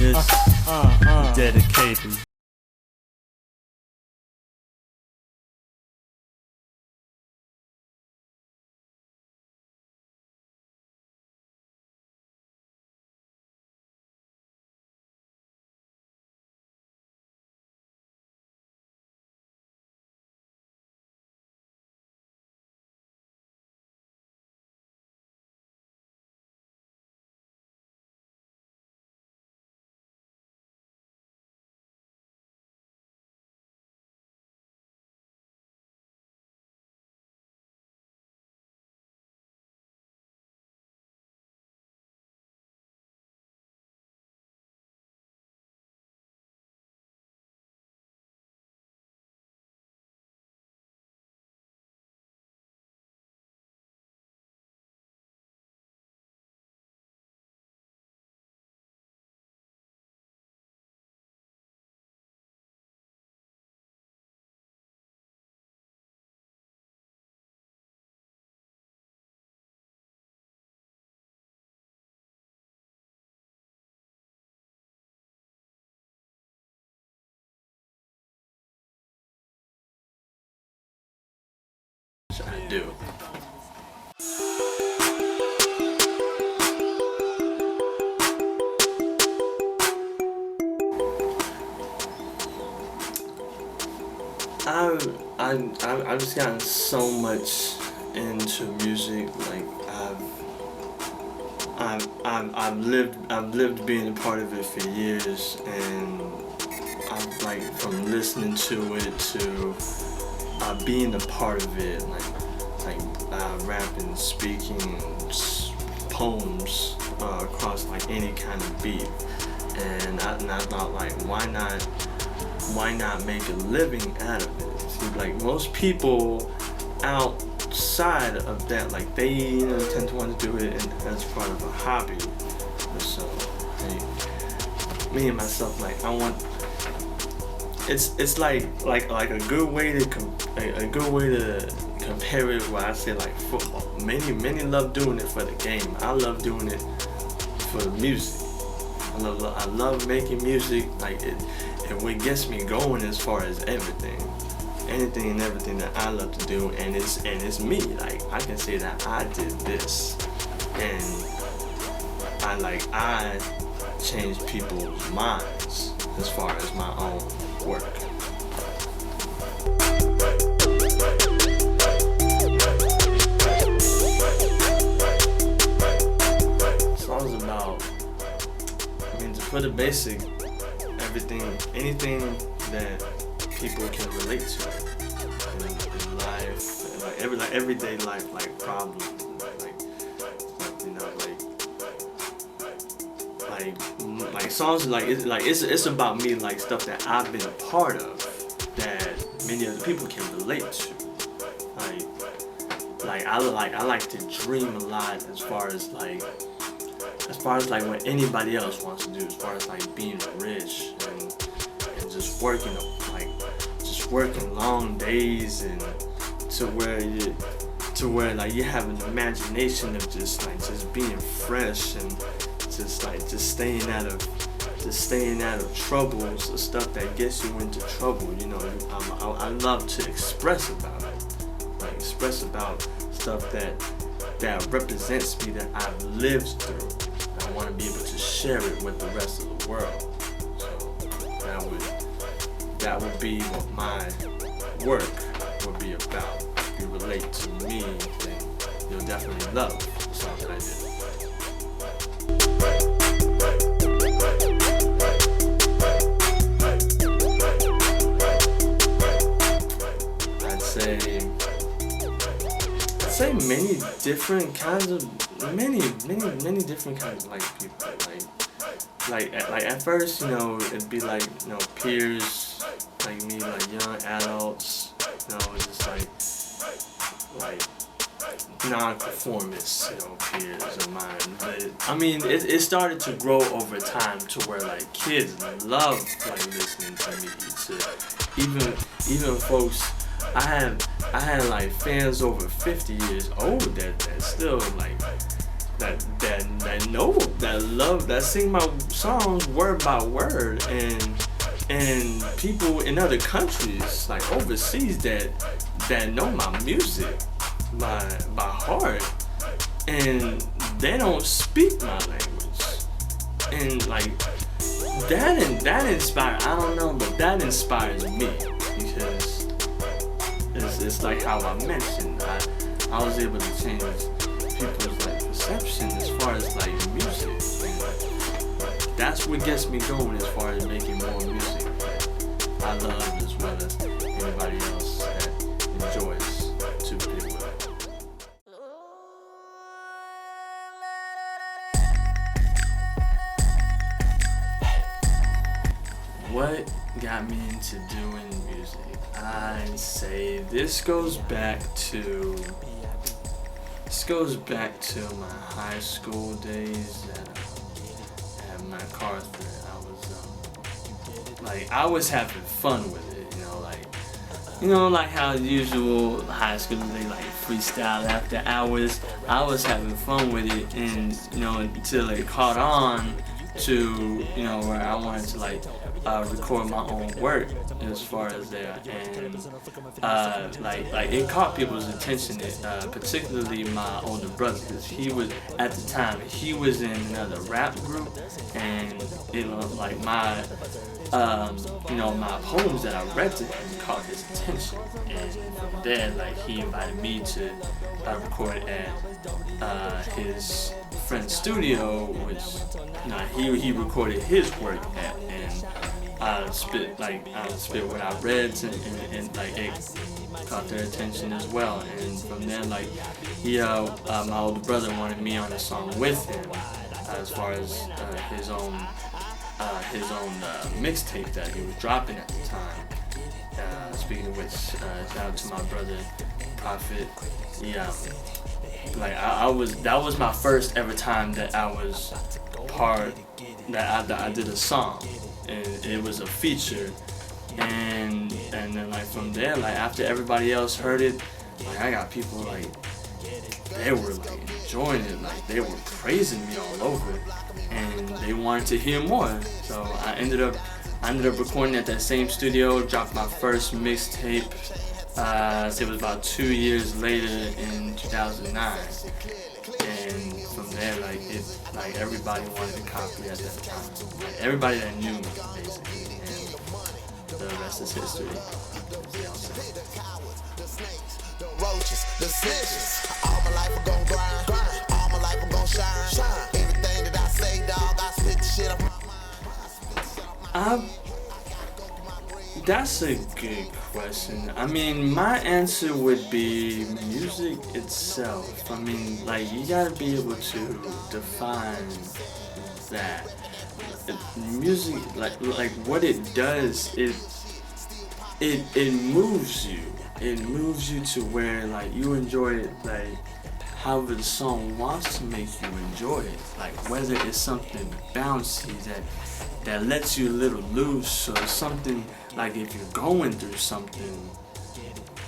It's dedicated. I do. I've just gotten so much into music. Like I've lived being a part of it for years, and I'm like from listening to it to being a part of it, like rapping, speaking poems across like any kind of beat, and I thought like why not make a living out of it? See, like most people outside of that, like they tend to want to do it as part of a hobby. So like, me and myself, like I want. It's like a good way to compare it. Where I say like football. Many love doing it for the game. I love doing it for the music. I love making music. Like it what gets me going as far as anything and everything that I love to do. And it's me. Like I can say that I did this, and I changed people's minds as far as my own work. Songs about, to put it basic, anything that people can relate to in life, like everyday life, like problems, like songs it's about me, like stuff that I've been a part of that many other people can relate to. I like to dream a lot as far as what anybody else wants to do, as far as like being rich and just working long days, and to where like you have an imagination of just being fresh and just staying out of troubles, the stuff that gets you into trouble. I love to express about it, express about stuff that represents me, that I've lived through. I want to be able to share it with the rest of the world. So that would be what my work would be about. If you relate to me, then you'll definitely love the songs that I did. I'd say many different kinds of like people, like at first, it'd be like, peers like me, like young adults, just like non-conformists, peers of mine. But it started to grow over time to where like kids love like listening to me. To even folks, I had like fans over 50 years old that still like that know, that love, that sing my songs word by word, and people in other countries, like overseas, that know my music by heart, and they don't speak my language, and like that inspires. I don't know, but that inspires me because it's like how I mentioned. I was able to change people's like perception as far as like music, and that's what gets me going as far as making more music that I love as well as anybody else that enjoys Toofpick. What got me into doing music? I'd say this goes back to my high school days at MacArthur. I was having fun with it, like how usual high school they like freestyle after hours. I was having fun with it, and until it caught on to where I wanted to record my own work as far as there, and it caught people's attention, particularly my older brother, because he was at the time in another rap group, and my poems that I read to him caught his attention, and from there he invited me to record at his friend's studio, which he recorded his work at, and I spit what I read, and it caught their attention as well. And from there, my older brother wanted me on a song with him, as far as his own mixtape that he was dropping at the time. Speaking of which, shout out to my brother Prophet. Yeah, that was my first ever time that I was I did a song, and it was a feature, and then from there, after everybody else heard it, I got people they were enjoying it, they were praising me all over, and they wanted to hear more. So I ended up recording at that same studio, dropped my first mixtape. It was about 2 years later in 2009, and from there, everybody wanted to copy at that time. Everybody that knew me, basically, and the rest is history. Roaches, the snitches. All my life I'm gon' grind. All my life I'm gon' shine. Everything that I say, dog, I spit the shit off my mind. That's a good question. My answer would be music itself. You gotta be able to define that. Music, what it does, it moves you. It moves you to where you enjoy it however the song wants to make you enjoy it. Whether it's something bouncy that lets you a little loose, or something if you're going through something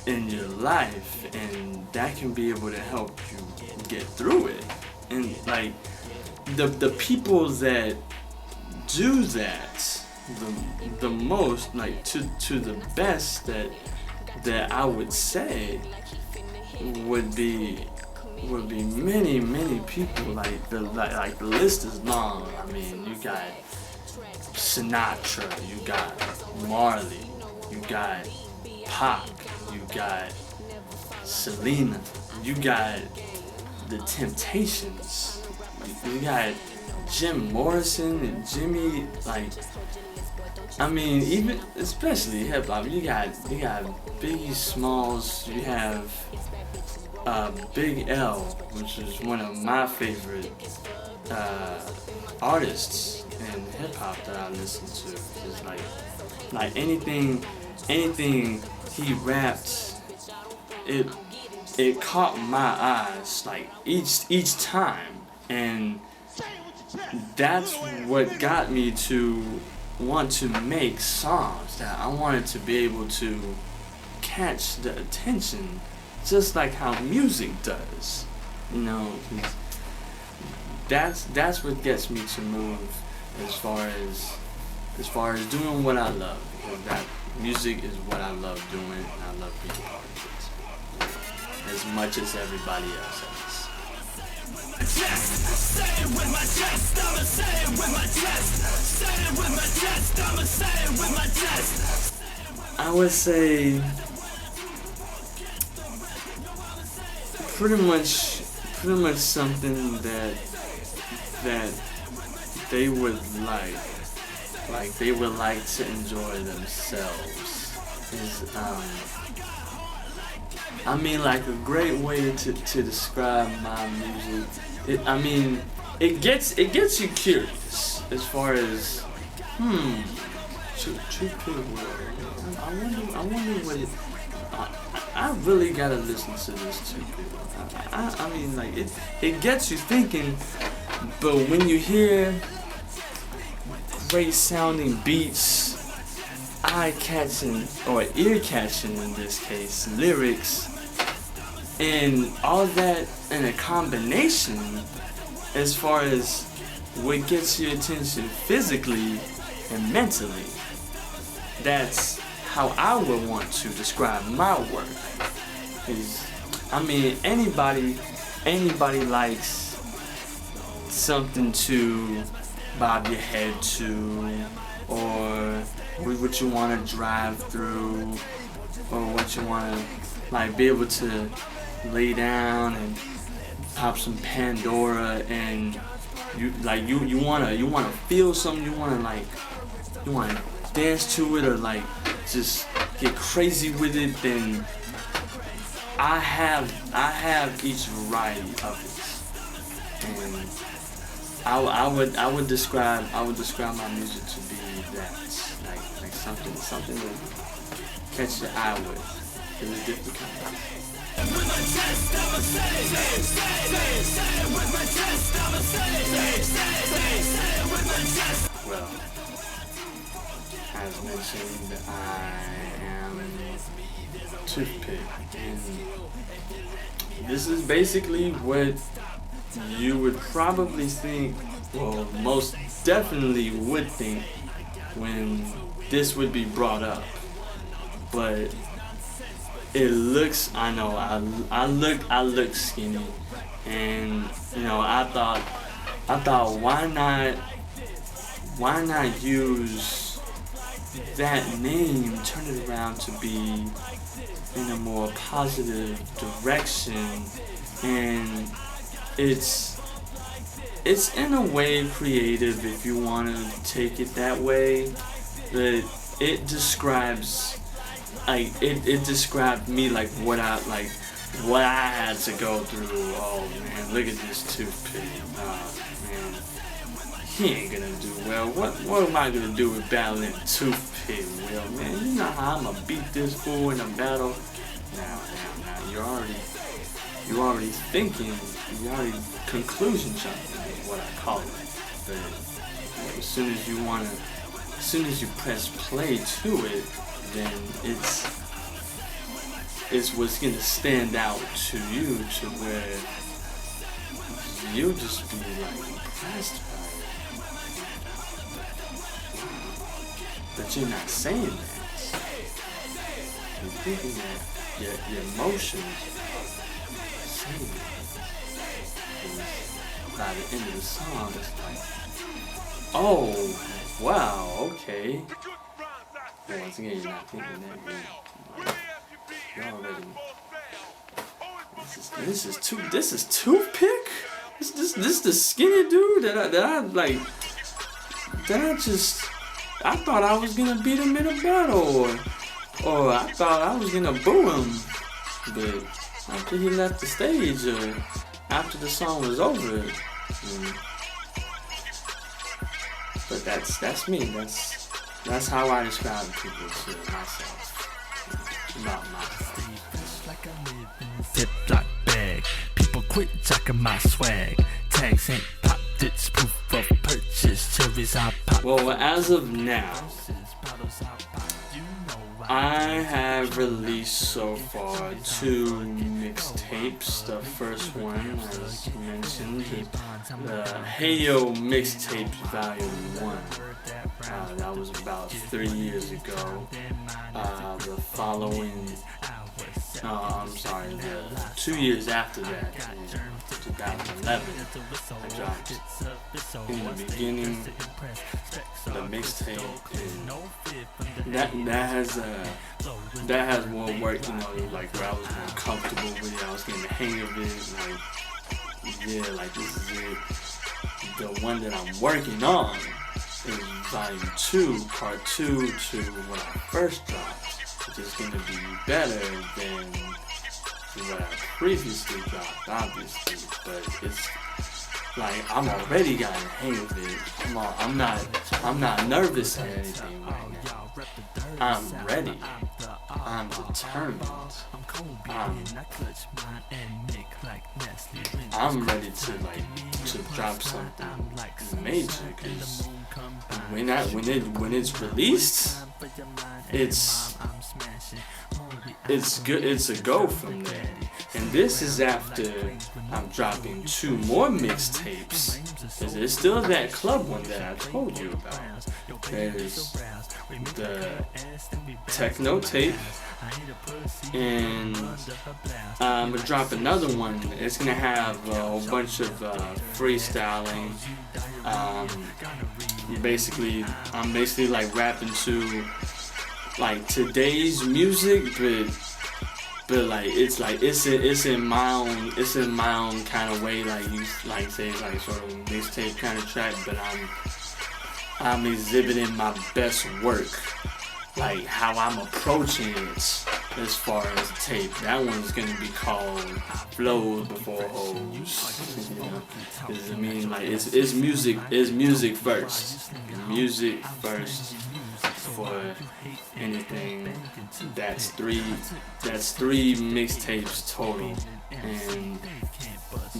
in your life, and that can be able to help you get through it. And the people that do that the most, to the best, that I would say would be many people. The list is long. You got Sinatra, you got Marley, you got Pac, you got Selena, you got The Temptations, you got Jim Morrison and Jimmy, even especially hip hop, you got Biggie Smalls, you have Big L, which is one of my favorite artists in hip hop that I listen to. It's anything he rapped, it caught my eyes each time, and that's what got me to want to make songs that I wanted to be able to catch the attention, just like how music does. that's what gets me to move as far as doing what I love, because that music is what I love doing, and I love being part of it as much as everybody else has. I would say pretty much something that they would like they would like to enjoy themselves is I mean, like, a great way to describe my music. It gets you curious as far as Toofpick. I wonder what it. I really gotta listen to this Toofpick. I mean, like, it gets you thinking, but when you hear great sounding beats, eye-catching, or ear-catching in this case, lyrics, and all that in a combination as far as what gets your attention physically and mentally, that's how I would want to describe my work. Anybody likes something to bob your head to, or what you want to drive through, or what you want to like be able to lay down and pop some Pandora, and you want to feel something, you want to dance to it, or like just get crazy with it. Then I have each variety of it, and I would describe my music to be that, like something to catch your eye with. It's different kind of. Well, as mentioned, I am Toofpick, and this is basically what you would probably think, well, most definitely would think when this would be brought up. But it looks, I know, I look skinny, and I thought why not use that name, turn it around to be in a more positive direction, and it's in a way creative if you want to take it that way, but it describes, like, it described me, like what I had to go through. Oh man, look at this Toofpick. Man, he ain't gonna do well. What am I gonna do with battling Toofpick? Well, man, you know how I'm gonna beat this fool in a battle. Now, you're already thinking, you're already conclusion jumping is what I call it. But as soon as you press play to it, then it's what's gonna stand out to you, to where you'll just be like impressed by it. But you're not saying that. You're thinking that your emotions saying that. And by the end of the song, it's like, oh wow, okay. Well, once again, you're not thinking that. You're already. This is Toofpick. This the skinny dude I thought I was gonna beat him in a battle, or I thought I was gonna boo him, but after he left the stage, or after the song was over, but that's me. That's how I describe people to myself. About myself. Like I live in a Ziploc bag. People quit jacking my swag. Tags ain't popped, it's proof of purchase. Cherries I pop. Well, as of now, I have released so far 2 mixtapes. The first one, as mentioned, is the Hey Yo Mixtapes Volume 1. That was about 3 years ago. The following, the 2 years after that, in 2011, I dropped In the Beginning, the mixtape, and that has more work, like where I was more comfortable with it. I was getting the hang of it, like this is it. The one that I'm working on is Volume 2, Part 2 to what I first dropped, which is going to be better than what I previously dropped, obviously, but it's like I'm already got the hang of it. I'm not nervous or anything right now. I'm ready. I'm determined. I'm ready to drop something major, because when it's released, it's good. It's a go from there. And this is after I'm dropping 2 more mixtapes. There's still that club one that I told you about. There's the techno tape, and I'm gonna drop another one. It's gonna have a whole bunch of freestyling. I'm basically like rapping to like today's music, but it's in my own kind of way, like you say sort of mixtape kind of track, but I'm exhibiting my best work, like how I'm approaching it as far as the tape. That one's gonna be called Flows Before Hoes. It's music first. Music first for anything. That's three mixtapes total, and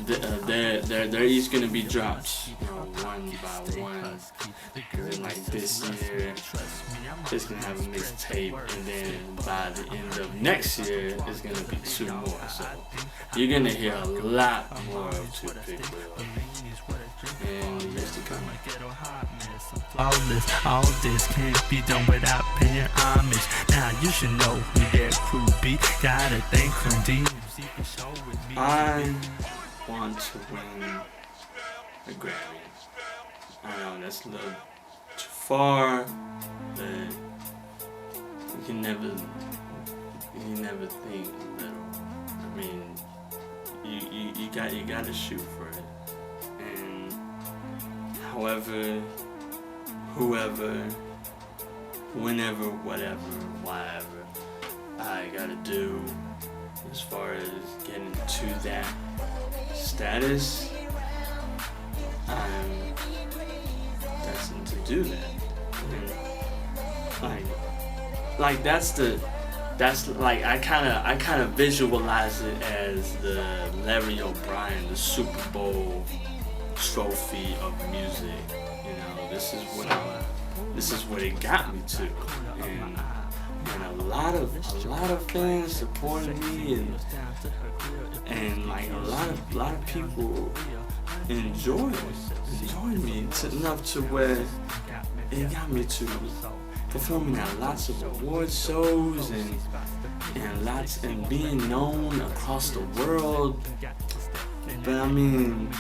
they're each gonna be dropped, one by one. And like this year, it's gonna have a mixtape, and then by the end of next year, it's gonna be 2 more. So you're gonna hear a lot more of Toofpick and years to come. All this can't be done without paying homage. Now you should know who that crew be. Gotta thank from D. I want to win a Grammy. I know that's a little too far, but you never think little. I mean, you gotta shoot for it, and however, whoever, whenever, whatever, whatever I gotta do as far as getting to that status, I'm destined to do that. And I kind of visualize it as the Larry O'Brien, the Super Bowl trophy of music. This is what it got me to, and a lot of fans supported me, and like a lot of people enjoyed me enough to where it got me to performing at lots of award shows and being known across the world. But I mean,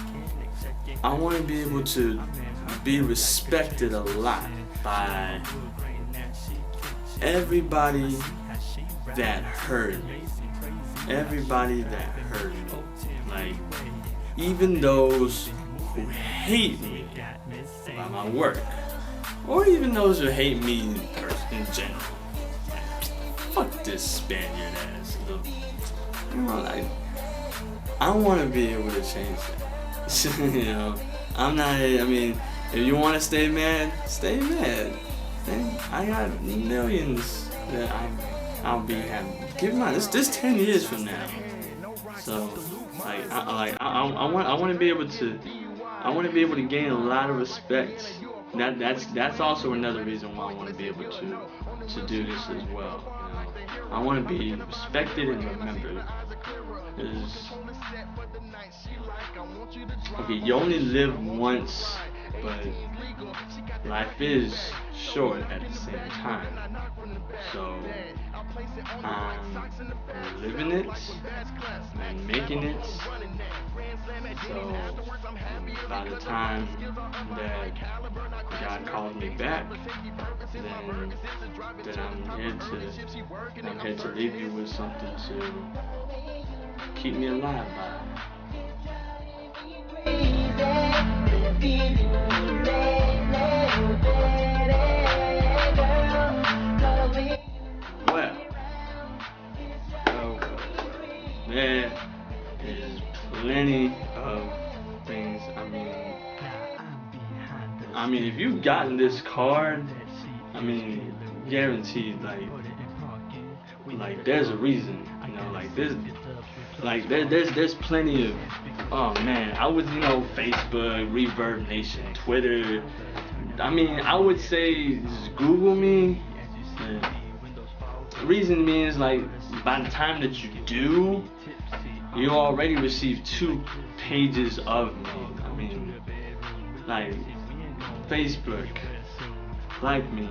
I want to be able to be respected a lot by everybody that heard me. Like, even those who hate me by my work, or even those who hate me in general. Fuck this Spaniard ass. I want to be able to change that. If you want to stay mad, stay mad. And I got millions that I'll be happy. Keep in mind, this 10 years from now. So, I want to be able to gain a lot of respect. That's also another reason why I want to be able to do this as well. I want to be respected and remembered. Okay, you only live once, but life is short at the same time. So I'm living it and making it. So by the time that God calls me back, then I'm here to leave you with something to keep me alive by. Well, there is plenty of things. I mean, if you've gotten this card, I mean, guaranteed, like there's a reason, you know, there's plenty of, oh man, I would, Facebook, Reverb Nation, Twitter. I mean, I would say just Google me. The reason means, like, by the time that you do, you already received 2 pages of me. I mean, like, Facebook, like me,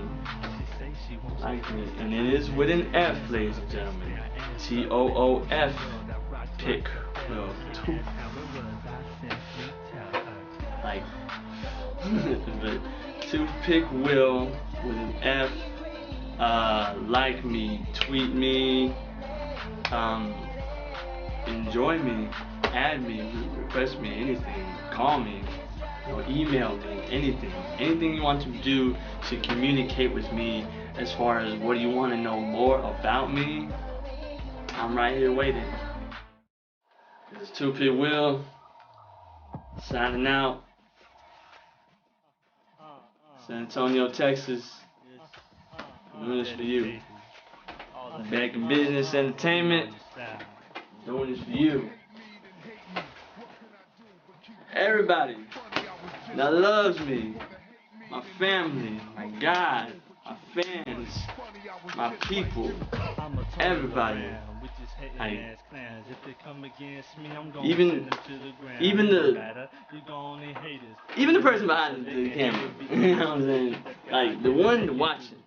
and it is with an F, ladies and gentlemen. Toof, pick, well, tooth, like, but Toofpick will with an F. Like me, tweet me, enjoy me, add me, request me, anything, call me, email me, anything you want to do to communicate with me as far as what you want to know more about me. I'm right here waiting. This is Toofpick Will, signing out. San Antonio, Texas. Doing this for you. Back in business, entertainment. Doing this for you. Everybody that loves me, my family, my God, my fans, my people, everybody. Even the person behind the camera. You know what I'm saying? Like the one watching.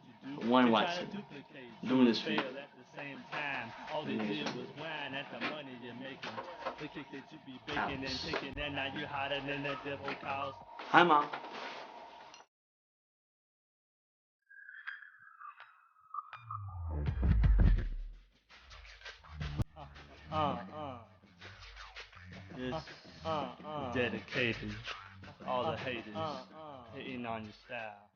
Doing this for you. Hi, Mom. Yes. Dedicated. All the haters hating on your style.